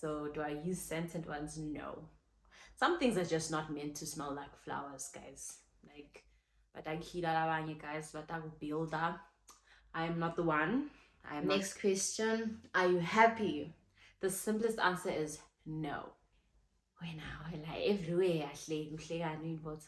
So do I use scented ones? No. Some things are just not meant to smell like flowers, guys. Like, but I you guys, but I will build up. I am not the one. I am Next not. Question. Are you happy? The simplest answer is no. Wena like everywhere uhlekani inbox.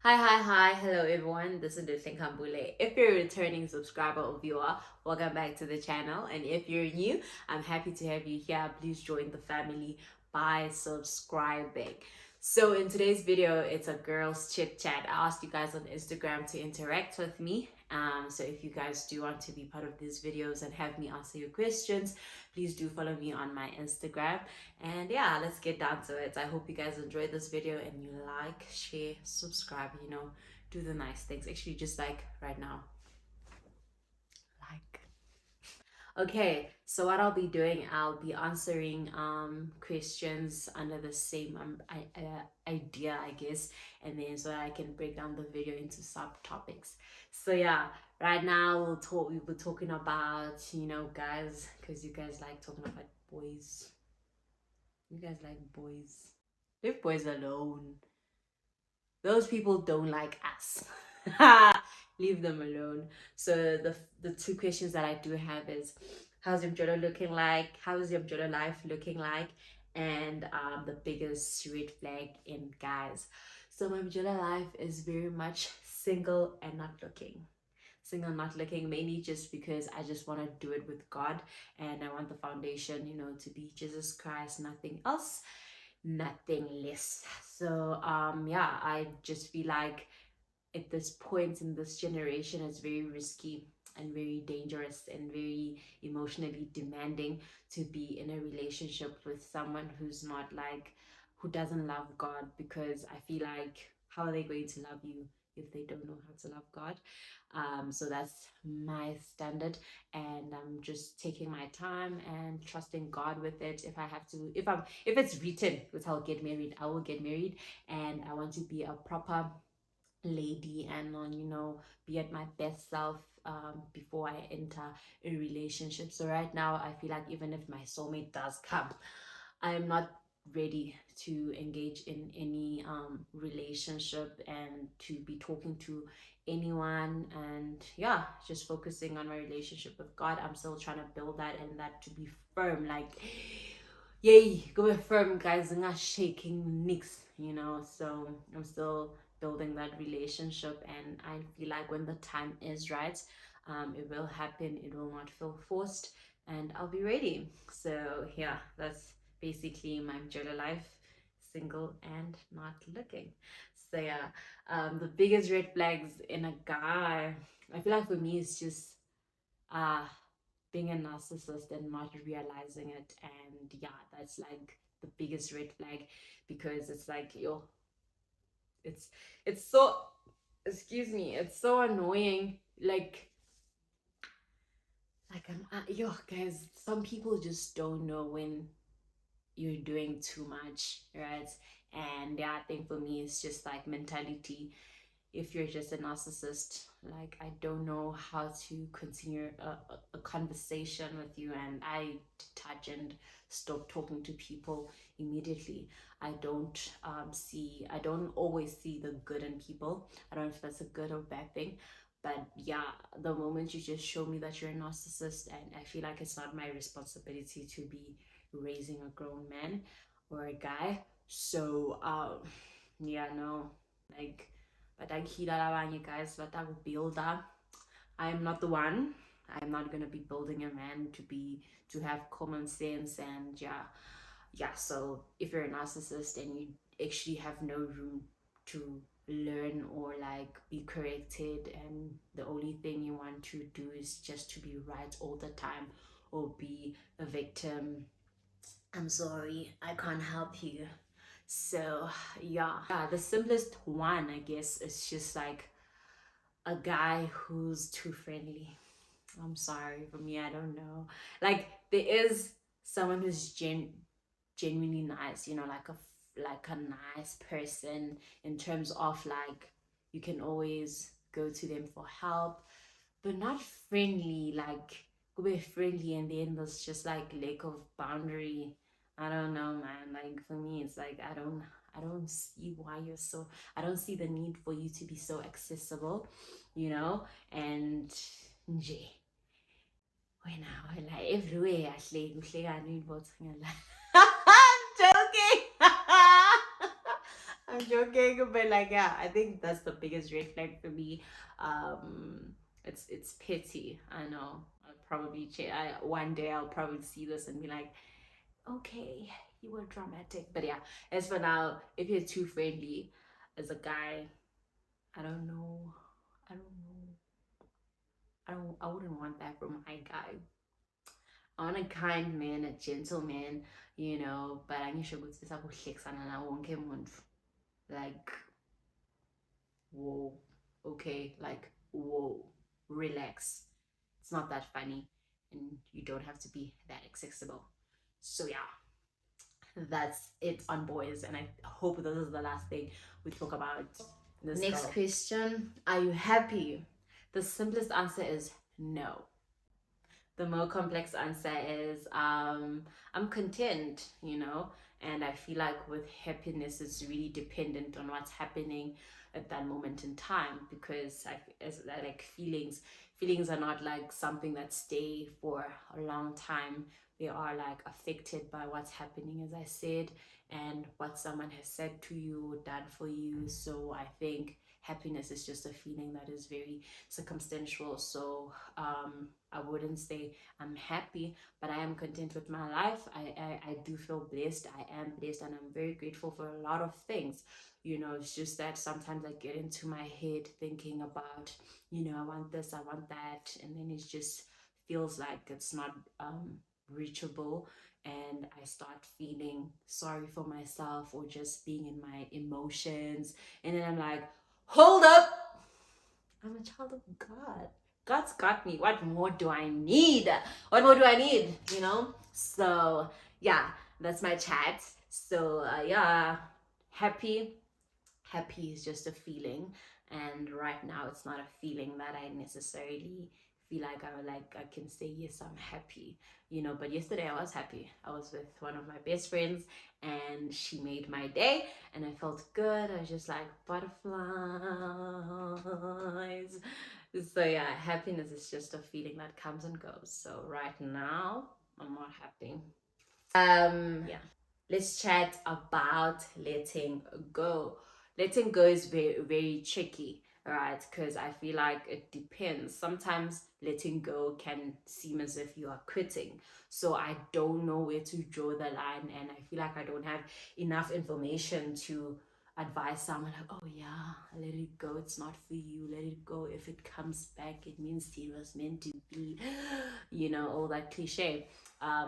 Hi, hello everyone, this is Dutlin Kambule. If you're a returning subscriber or viewer, welcome back to the channel. And if you're new, I'm happy to have you here. Please join the family by subscribing. So in today's video, it's a girls chit chat. I asked you guys on Instagram to interact with me. So if you guys do want to be part of these videos and have me answer your questions, please do follow me on my Instagram. And yeah, let's get down to it. I hope you guys enjoyed this video and you like, share, subscribe, do the nice things. Actually, just like right now. Like. Okay, so what I'll be doing, I'll be answering questions under the same idea, I guess, and then so that I can break down the video into subtopics. So yeah, right now we'll be talking about, guys, because you guys like talking about boys. You guys like boys. Leave boys alone. Those people don't like us. Leave them alone. So the two questions that I do have is, how's your Mjolo looking like? How is your Mjolo life looking like? And the biggest red flag in guys. So my Mjolo life is very much single and not looking. Single, not looking, mainly just because I just want to do it with God, and I want the foundation, to be Jesus Christ, nothing else, nothing less. So yeah, I just feel like at this point in this generation it's very risky and very dangerous and very emotionally demanding to be in a relationship with someone who doesn't love God, because I feel like, how are they going to love you if they don't know how to love God? So that's my standard, and I'm just taking my time and trusting God with it. If I have to, if it's written that I'll get married, I will get married. And I want to be a proper lady and be at my best self before I enter a relationship. So right now I feel like even if my soulmate does come, I am not ready to engage in any relationship and to be talking to anyone, and yeah, just focusing on my relationship with God. I'm still trying to build that, and that to be firm, like, yay, go with firm, guys, not shaking nicks, so I'm still building that relationship, and I feel like when the time is right, it will happen. It will not feel forced, and I'll be ready. So yeah, that's basically my Mjolo life, single and not looking. So yeah, the biggest red flags in a guy, I feel like for me, it's just uh being a narcissist and not realizing it. And yeah, that's like the biggest red flag, because it's like, yo, it's so, excuse me, it's so annoying. I'm yo, guys, some people just don't know when you're doing too much, right? And yeah, I think for me it's just like mentality. If you're just a narcissist, like, I don't know how to continue a conversation with you, and I detach and stop talking to people immediately. I don't always see the good in people. I don't know if that's a good or bad thing, but yeah, the moment you just show me that you're a narcissist, and I feel like it's not my responsibility to be raising a grown man or a guy. So yeah, no, like, but I you guys, but I will build up. I am not the one. I'm not gonna be building a man to have common sense. And yeah, so if you're a narcissist and you actually have no room to learn or like be corrected, and the only thing you want to do is just to be right all the time or be a victim, I'm sorry, I can't help you. So yeah, the simplest one, I guess, is just like a guy who's too friendly. I'm sorry, for me, I don't know. Like, there is someone who's genuinely nice, like a nice person in terms of like You can always go to them for help, but not friendly, like we're friendly and then there's just like lack of boundary. I don't know, man. Like for me, it's like I don't see why you're so, I don't see the need for you to be so accessible, you know? And nje, wena like everywhere ahleki uhlekani uyibotha ngala. I'm joking. I'm joking, but like yeah, I think that's the biggest red flag for me. It's pity. I know. I'll probably one day I'll probably see this and be like, okay, you were dramatic. But yeah, as for now, if you're too friendly as a guy, I don't know. I don't know. I wouldn't want that from my guy. I want a kind man, a gentleman, you know, but angisho ukuthi sakuhlekisana nawo wonke umuntu. Like, whoa, okay, like, whoa, relax. It's not that funny, and you don't have to be that accessible. So yeah, that's it on boys, and I hope this is the last thing we talk about. This next girl. Question: are you happy? The simplest answer is no. The more complex answer is I'm content, you know, and I feel like with happiness it's really dependent on what's happening at that moment in time, because as like feelings are not like something that stay for a long time. They are like affected by what's happening, as I said, and what someone has said to you or done for you. So I think happiness is just a feeling that is very circumstantial. So I wouldn't say I'm happy, but I am content with my life. I do feel blessed. I am blessed, and I'm very grateful for a lot of things. You know, it's just that sometimes I get into my head thinking about, you know, I want this, I want that, and then it just feels like it's not reachable, and I start feeling sorry for myself or just being in my emotions, and then I'm like, hold up, I'm a child of God. God's got me. What more do I need? What more do I need? You know? So, yeah, that's my chat. So, yeah, happy. Happy is just a feeling. And right now, it's not a feeling that I necessarily feel like I can say, yes, I'm happy. You know, but yesterday I was happy. I was with one of my best friends and she made my day and I felt good. I was just like butterflies. So yeah, happiness is just a feeling that comes and goes. So right now, I'm not happy. Yeah. Let's chat about letting go. Letting go is very, very tricky, right? Because I feel like it depends. Sometimes letting go can seem as if you are quitting. So I don't know where to draw the line, and I feel like I don't have enough information to advise someone like, oh yeah, let it go, it's not for you, let it go. If it comes back, it means it was meant to be, you know, all that cliche.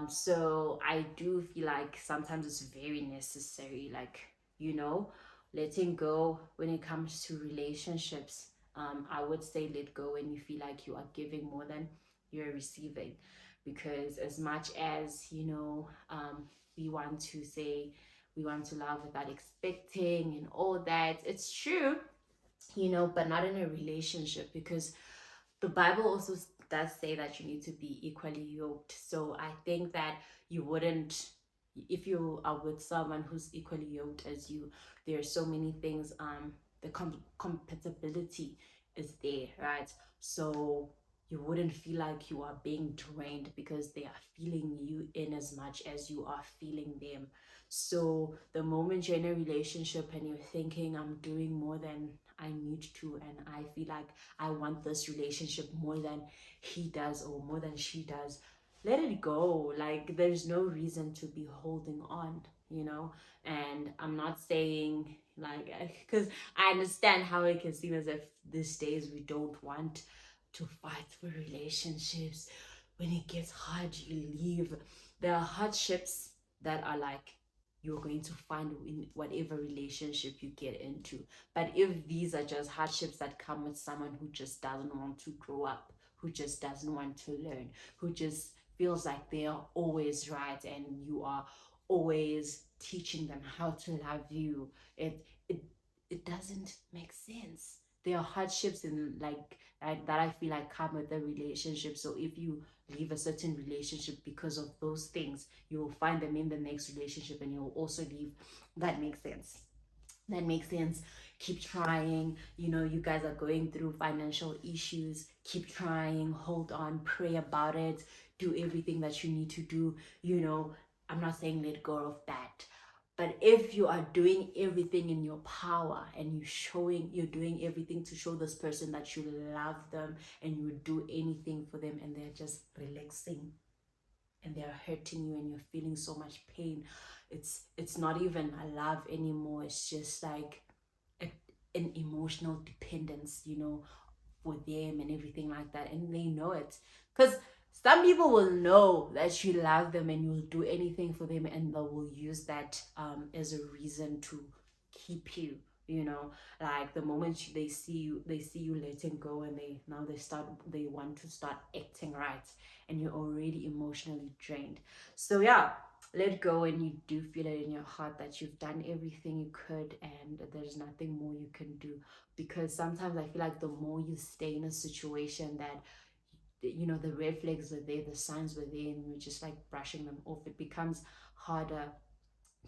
So I do feel like sometimes it's very necessary, like, you know, letting go when it comes to relationships. I would say let go when you feel like you are giving more than you're receiving, because as much as, you know, we want to say we want to love without expecting and all that, it's true, you know, but not in a relationship, because the Bible also does say that you need to be equally yoked. So I think that you wouldn't, if you are with someone who's equally yoked as you, there are so many things, the compatibility is there, right? So you wouldn't feel like you are being drained because they are feeling you in as much as you are feeling them. So the moment you're in a relationship and you're thinking, I'm doing more than I need to, and I feel like I want this relationship more than he does or more than she does, let it go. Like, there's no reason to be holding on, you know? And I'm not saying, like, because I understand how it can seem as if these days we don't want to fight for relationships. When it gets hard, you leave. There are hardships that are like, you're going to find in whatever relationship you get into. But if these are just hardships that come with someone who just doesn't want to grow up, who just doesn't want to learn, who just feels like they are always right and you are always teaching them how to love you, it it doesn't make sense. there are hardships in like that I feel like come with the relationship. So if you leave a certain relationship because of those things, you will find them in the next relationship, and you'll also leave. That makes sense. That makes sense. Keep trying. You know, you guys are going through financial issues. Keep trying. Hold on. Pray about it. Do everything that you need to do. You know, I'm not saying let go of that. But if you are doing everything in your power and you're doing everything to show this person that you love them and you would do anything for them, and they're just relaxing and they're hurting you and you're feeling so much pain, it's not even a love anymore. It's just like a, an emotional dependence, you know, for them and everything like that, and they know it. Because some people will know that you love them and you'll do anything for them, and they will use that as a reason to keep you, you know. Like the moment they see you letting go, and they want to start acting right, and you're already emotionally drained. So yeah, let go when you do feel it in your heart that you've done everything you could and there's nothing more you can do. Because sometimes I feel like the more you stay in a situation that, you know, the red flags were there, the signs were there, and you're just like brushing them off, it becomes harder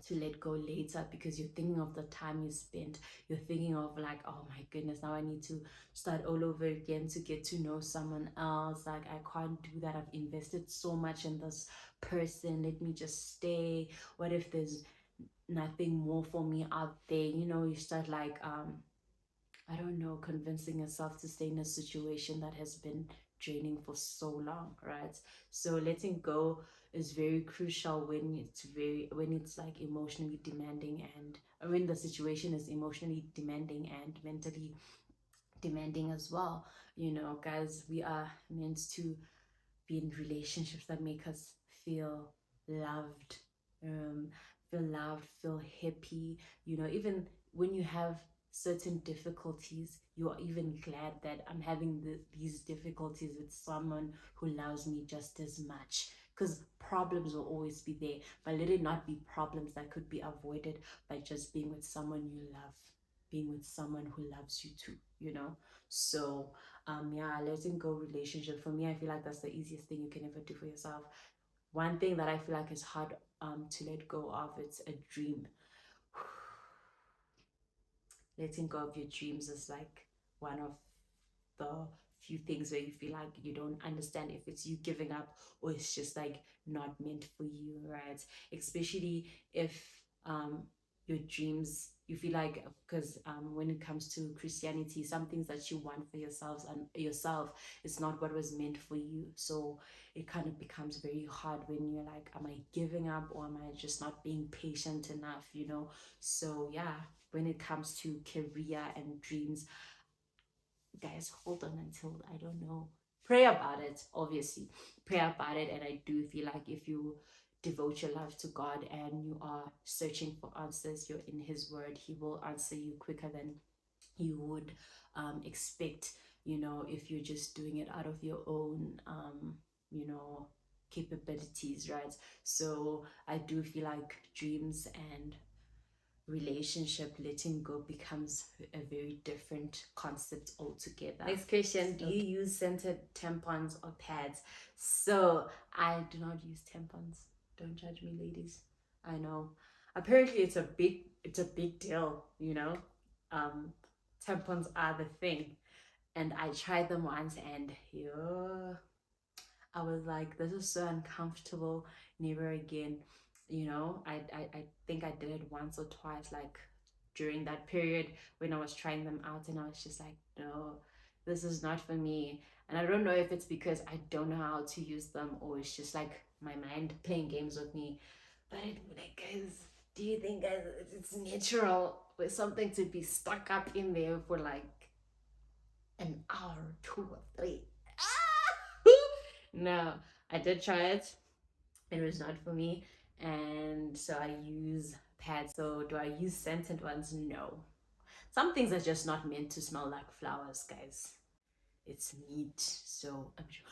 to let go later, because you're thinking of the time you spent. You're thinking of like, oh my goodness, now I need to start all over again to get to know someone else. Like, I can't do that. I've invested so much in this person. Let me just stay. What if there's nothing more for me out there? You know, you start like I don't know, convincing yourself to stay in a situation that has been draining for so long, right? So letting go is very crucial when it's like emotionally demanding, and when the situation is emotionally demanding and mentally demanding as well. You know, guys, we are meant to be in relationships that make us feel loved, um, feel happy. You know, even when you have certain difficulties, you are even glad that I'm having these difficulties with someone who loves me just as much. Because problems will always be there, but let it not be problems that could be avoided by just being with someone you love, being with someone who loves you too, you know? So yeah, letting go relationship, for me, I feel like that's the easiest thing you can ever do for yourself. One thing that I feel like is hard to let go of, it's a dream. Letting go of your dreams is like one of the few things where you feel like you don't understand if it's you giving up or it's just like not meant for you, right? Especially if your dreams, you feel like, because when it comes to Christianity, some things that you want for yourselves and yourself, it's not what was meant for you. So it kind of becomes very hard when you're like, am I giving up, or am I just not being patient enough, you know? So yeah, when it comes to career and dreams, guys, hold on until, I don't know, pray about it. Obviously, pray about it. And I do feel like if you devote your life to God and you are searching for answers, you're in His Word, He will answer you quicker than you would expect, you know, if you're just doing it out of your own you know, capabilities, right? So I do feel like dreams and relationship, letting go becomes a very different concept altogether. Next question, do you use scented tampons or pads? So I do not use tampons. Don't judge me, ladies. I know. Apparently it's a big deal, you know. Tampons are the thing. And I tried them once, and yo, I was like, this is so uncomfortable. Never again. You know, I think I did it once or twice, like during that period when I was trying them out, and I was just like, no, this is not for me. And I don't know if it's because I don't know how to use them, or it's just like my mind playing games with me. But like, guys, do you think, guys, it's natural for something to be stuck up in there for like an hour, 2 or 3? No, I did try it. It was not for me. And so I use pads. So do I use scented ones? No. Some things are just not meant to smell like flowers, guys. It's meat. So I'm sure.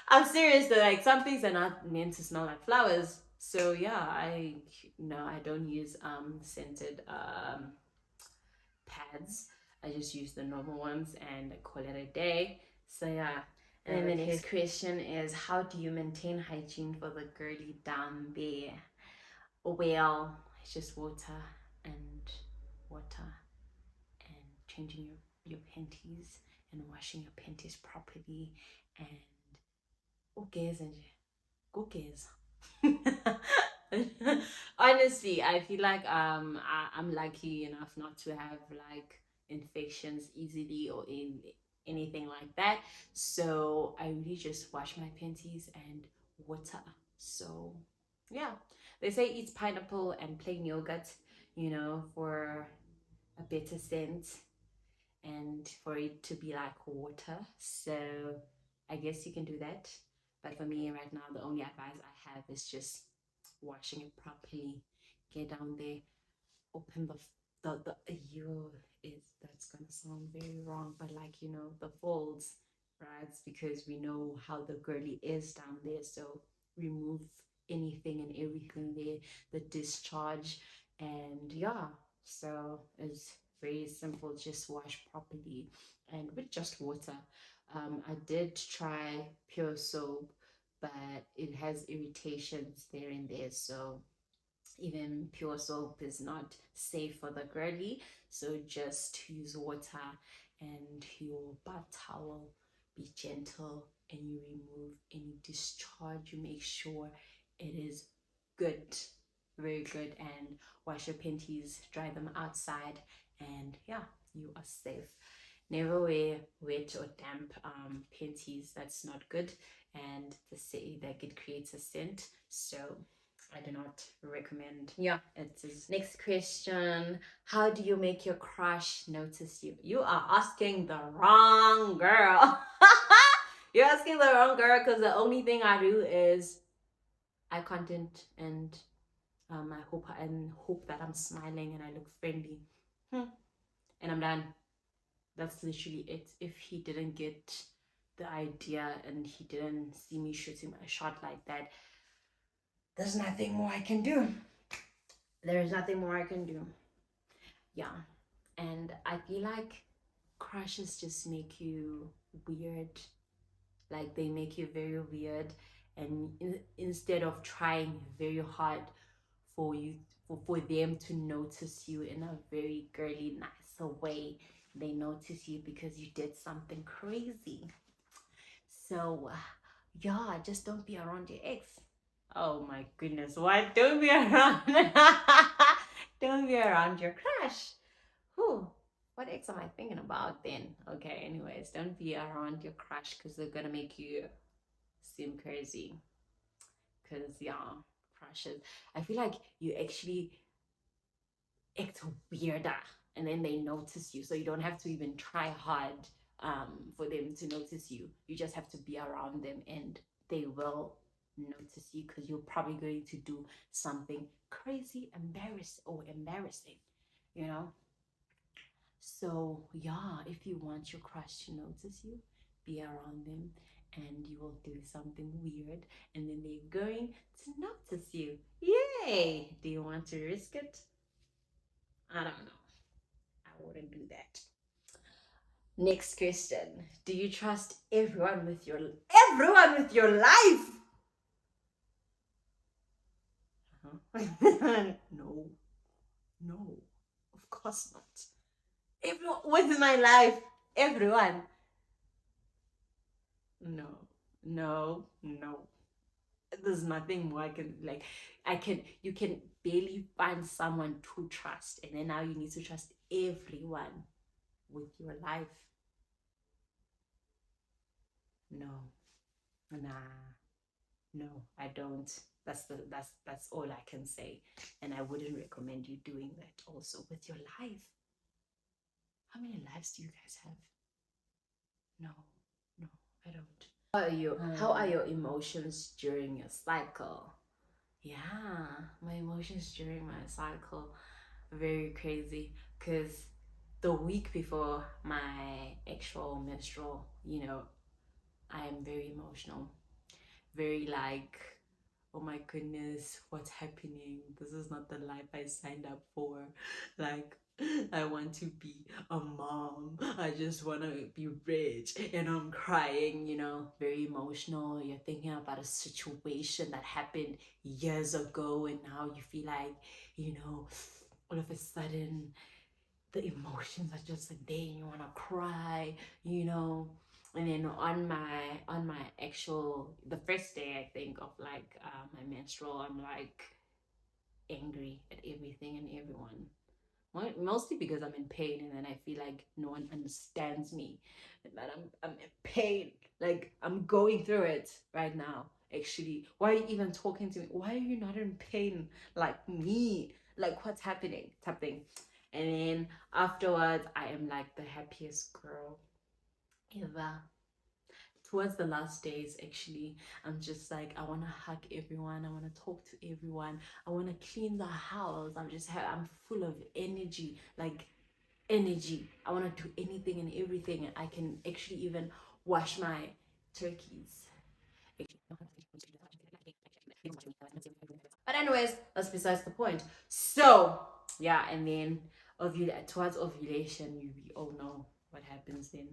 I'm serious though. Like, some things are not meant to smell like flowers. So yeah, I don't use scented pads. I just use the normal ones and call it a day. So yeah. And then the next question is, how do you maintain hygiene for the girly down there? Well, it's just water and water and changing your panties and washing your panties properly and ugeza nje. Ugeza. Honestly, I feel like I'm lucky enough not to have like infections easily or anything like that. So I really just wash my panties and water. So yeah, they say eat pineapple and plain yogurt, for a better scent and for it to be like water. So I guess you can do that. But for me right now, the only advice I have is just washing it properly. Get down there, open the you is that's gonna sound very wrong, but like the folds, right? It's because we know how the girly is down there, so remove anything and everything there, the discharge, and yeah, so it's very simple. Just wash properly and with just water. I did try pure soap, but it has irritations there and there, so even pure soap is not safe for the girly. So just use water and your bath towel. Be gentle and you remove any discharge. You make sure it is good, very good, and wash your panties, dry them outside, and yeah, you are safe. Never wear wet or damp panties. That's not good, and they say that it creates a scent. So I do not recommend. Yeah, it is. Next question: how do you make your crush notice you? You are asking the wrong girl. You're asking the wrong girl because the only thing I do is eye contact and I hope that I'm smiling and I look friendly, and I'm done. That's literally it. If he didn't get the idea and he didn't see me shooting a shot like that, there's nothing more I can do. There's nothing more I can do. Yeah. And I feel like crushes just make you weird. Like they make you very weird. And instead of trying very hard for you, for them to notice you in a very girly, nice way, they notice you because you did something crazy. So, yeah, just don't be around your ex. Oh my goodness, what? Don't be around. Don't be around your crush. Who? What ex am I thinking about then? Okay, anyways, don't be around your crush because they're gonna make you seem crazy. Because, yeah, crushes. I feel like you actually act weirder and then they notice you. So you don't have to even try hard for them to notice you. You just have to be around them and they will notice you because you're probably going to do something crazy, embarrassing, you know? So, yeah, if you want your crush to notice you, be around them and you will do something weird and then they're going to notice you. Yay! Do you want to risk it? I don't know. I wouldn't do that. Next question. Do you trust everyone with your life? Uh-huh. No. No. Of course not. Everyone with my life. Everyone. No. No. No. There's nothing more I can like. You can barely find someone to trust, and then now you need to trust everyone with your life. No. Nah. No, I don't. That's all I can say. And I wouldn't recommend you doing that also with your life. How many lives do you guys have? No, no, I don't. How are your emotions during your cycle? Yeah, my emotions during my cycle very crazy because the week before my actual menstrual, I am very emotional, very like, oh my goodness, what's happening? This is not the life I signed up for. Like, I want to be a mom. I just want to be rich. And I'm crying, very emotional. You're thinking about a situation that happened years ago, and now you feel like, all of a sudden the emotions are just like there, and you want to cry, you know. And then on my actual the first day, I think, of like my menstrual, I'm like angry at everything and everyone. Mostly because I'm in pain, and then I feel like no one understands me, and that I'm in pain. Like, I'm going through it right now. Actually, why are you even talking to me? Why are you not in pain like me? Like, what's happening? Type thing. And then afterwards, I am like the happiest girl ever. Towards the last days, actually, I'm just like, I want to hug everyone, I want to talk to everyone, I want to clean the house. I'm full of energy, like energy. I want to do anything and everything, and I can actually even wash my turkeys. But anyways, that's besides the point. So yeah, and then towards ovulation, we all know what happens then.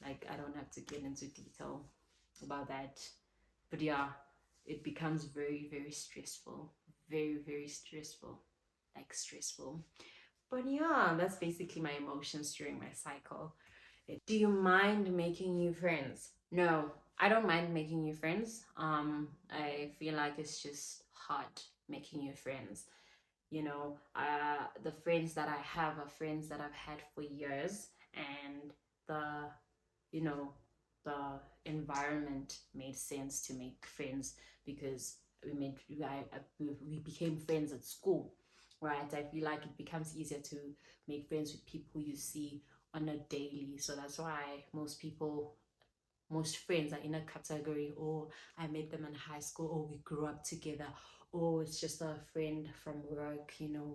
Like, I don't have to get into detail about that. But yeah, it becomes very, very stressful. Very, very stressful. Like, stressful. But yeah, that's basically my emotions during my cycle. Do you mind making new friends? No, I don't mind making new friends. I feel like it's just hard making new friends. The friends that I have are friends that I've had for years, and the you know the environment made sense to make friends, because we became friends at school, right? I feel like it becomes easier to make friends with people you see on a daily. So that's why most friends are in a category, or I met them in high school, or we grew up together, or it's just a friend from work,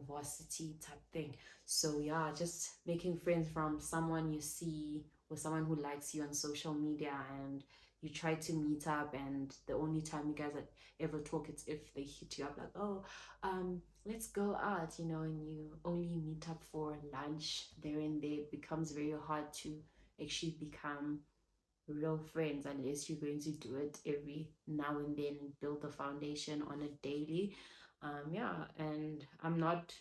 varsity type thing. So yeah, just making friends from someone you see, or someone who likes you on social media, and you try to meet up, and the only time you guys ever talk, it's if they hit you up like, oh, let's go out, and you only meet up for lunch there and there. It becomes very hard to actually become real friends unless you're going to do it every now and then and build the foundation on a daily. Yeah, and I'm not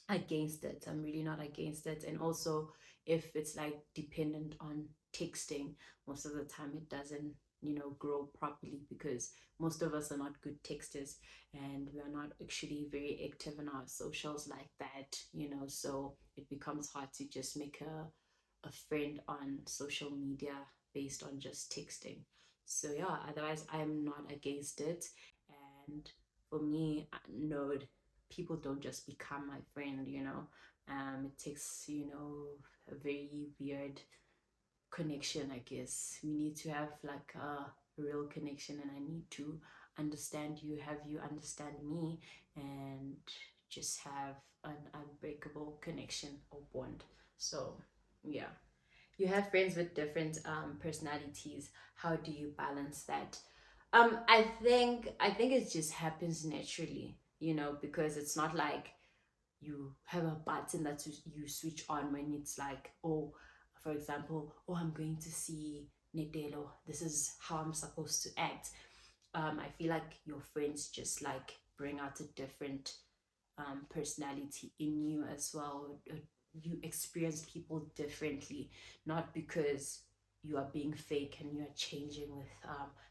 against it. I'm really not against it. And also, if it's like dependent on texting, most of the time it doesn't, grow properly, because most of us are not good texters, and we are not actually very active in our socials like that, so it becomes hard to just make a friend on social media based on just texting. So yeah, otherwise I'm not against it. And for me, no, people don't just become my friend, it takes, a very weird connection, I guess. We need to have like a real connection, and I need to understand you, have you understand me, and just have an unbreakable connection or bond. So yeah, you have friends with different personalities. How do you balance that? I think it just happens naturally, because it's not like you have a button that you switch on when it's like, oh, for example, oh, I'm going to see Nedelo, this is how I'm supposed to act. I feel like your friends just like bring out a different personality in you as well. You experience people differently, not because you are being fake and you're changing with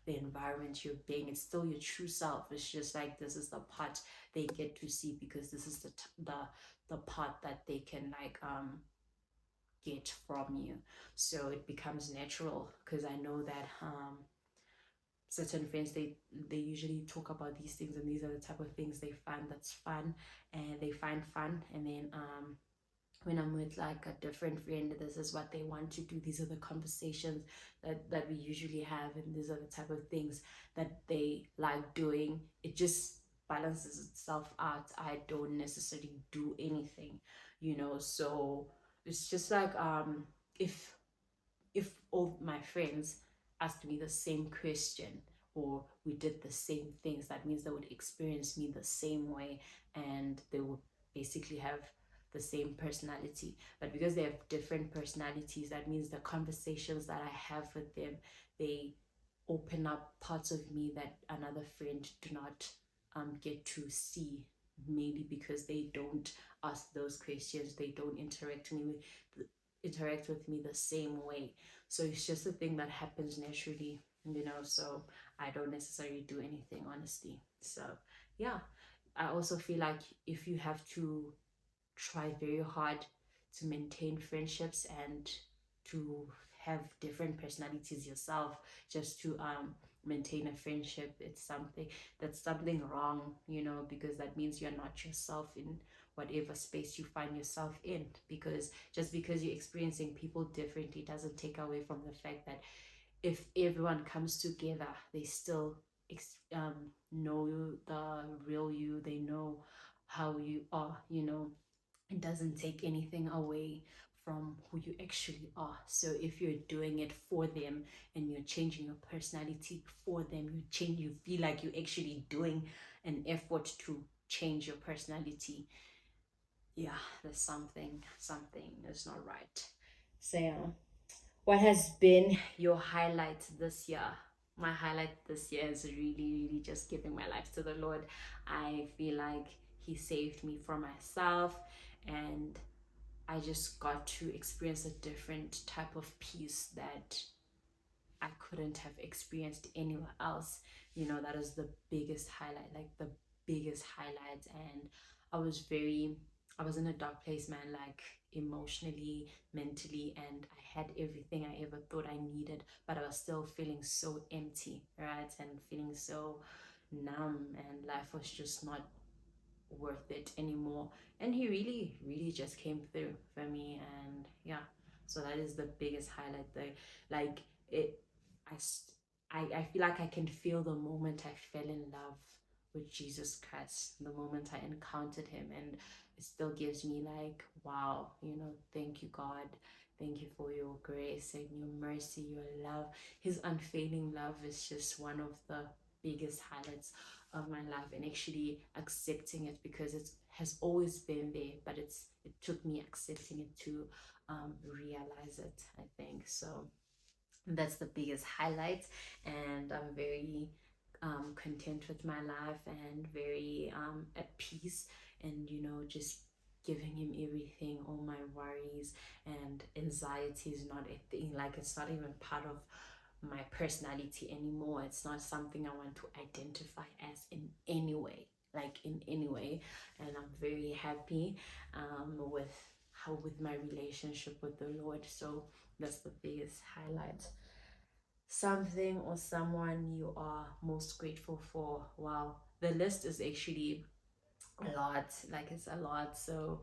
the environment you're being. It's still your true self. It's just like this is the part they get to see, because this is the part that they can like get from you. So it becomes natural, because I know that certain friends, they usually talk about these things, and these are the type of things they find that's fun, and they find fun. And then when I'm with like a different friend, this is what they want to do, these are the conversations that we usually have, and these are the type of things that they like doing. It just balances itself out. I don't necessarily do anything, so it's just like if all my friends asked me the same question, or we did the same things, that means they would experience me the same way, and they would basically have the same personality. But because they have different personalities, that means the conversations that I have with them, they open up parts of me that another friend do not get to see, mainly because they don't ask those questions, they don't interact with me the same way. So it's just a thing that happens naturally, so I don't necessarily do anything, honestly. So yeah, I also feel like if you have to try very hard to maintain friendships and to have different personalities yourself just to maintain a friendship, it's something that's something wrong, because that means you're not yourself in whatever space you find yourself in. Because just because you're experiencing people differently doesn't take away from the fact that if everyone comes together, they still know you, the real you, they know how you are. It doesn't take anything away from who you actually are. So if you're doing it for them and you're changing your personality for them, you feel like you're actually doing an effort to change your personality. Yeah, there's something is not right. So yeah, what has been your highlight this year? My highlight this year is really, really just giving my life to the Lord. I feel like He saved me from myself, and I just got to experience a different type of peace that I couldn't have experienced anywhere else. That is the biggest highlight, like the biggest highlight. And I was very, I was in a dark place, man, like emotionally, mentally, and I had everything I ever thought I needed, but I was still feeling so empty, right? And feeling so numb, and life was just not worth it anymore. And He really, really just came through for me. And yeah, so that is the biggest highlight though. Like it, I, I feel like I can feel the moment I fell in love with Jesus Christ, the moment I encountered Him. And it still gives me like, wow, thank you, God. Thank you for your grace and your mercy, your love. His unfailing love is just one of the biggest highlights of my life, and actually accepting it, because it has always been there, but it took me accepting it to realize it, I think. So that's the biggest highlight, and I'm very content with my life and very at peace, and just giving Him everything, all my worries and anxiety is not a thing, like it's not even part of my personality anymore. It's not something I want to identify as in any way, like in any way. And I'm very happy with with my relationship with the Lord. So that's the biggest highlight. Something or someone you are most grateful for? Wow, the list is actually a lot, like it's a lot. So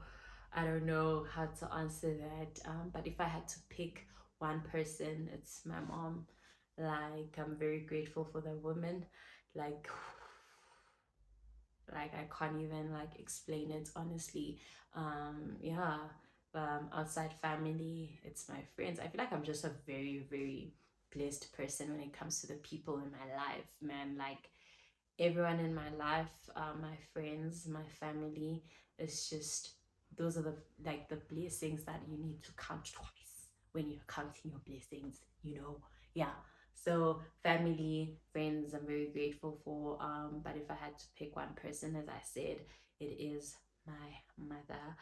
I don't know how to answer that. But if I had to pick one person, it's my mom. Like, I'm very grateful for the woman. Like, I can't even like explain it, honestly. Yeah. Outside family, it's my friends. I feel like I'm just a very, very blessed person when it comes to the people in my life, man. Like, everyone in my life, my friends, my family, it's just, those are the like the blessings that you need to count twice when you're counting your blessings, yeah. So family, friends, I'm very grateful for. But if I had to pick one person, as I said, it is my mother.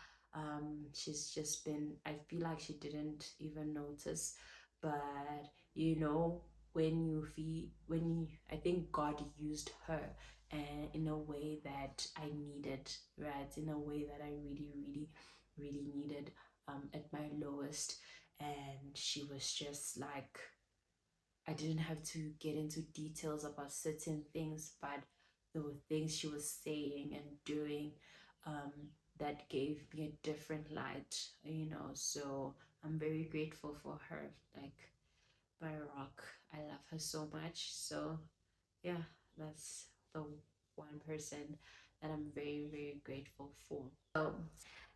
She's just been, I feel like she didn't even notice, but I think God used her in a way that I needed, right? In a way that I really, really, really needed at my lowest. And she was just like, I didn't have to get into details about certain things, but there were things she was saying and doing um, that gave me a different light. So I'm very grateful for her. Like, by a rock. I love her so much. So yeah, that's the one person that I'm very, very grateful for. So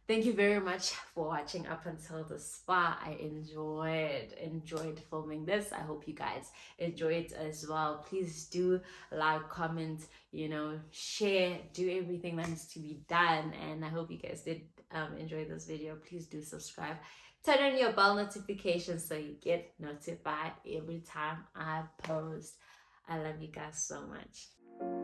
thank you very much for watching up until the spa. I enjoyed filming this. I hope you guys enjoy it as well. Please do like, comment, share, do everything that needs to be done. And I hope you guys did enjoyed this video, please do subscribe. Turn on your bell notifications so you get notified every time I post. I love you guys so much.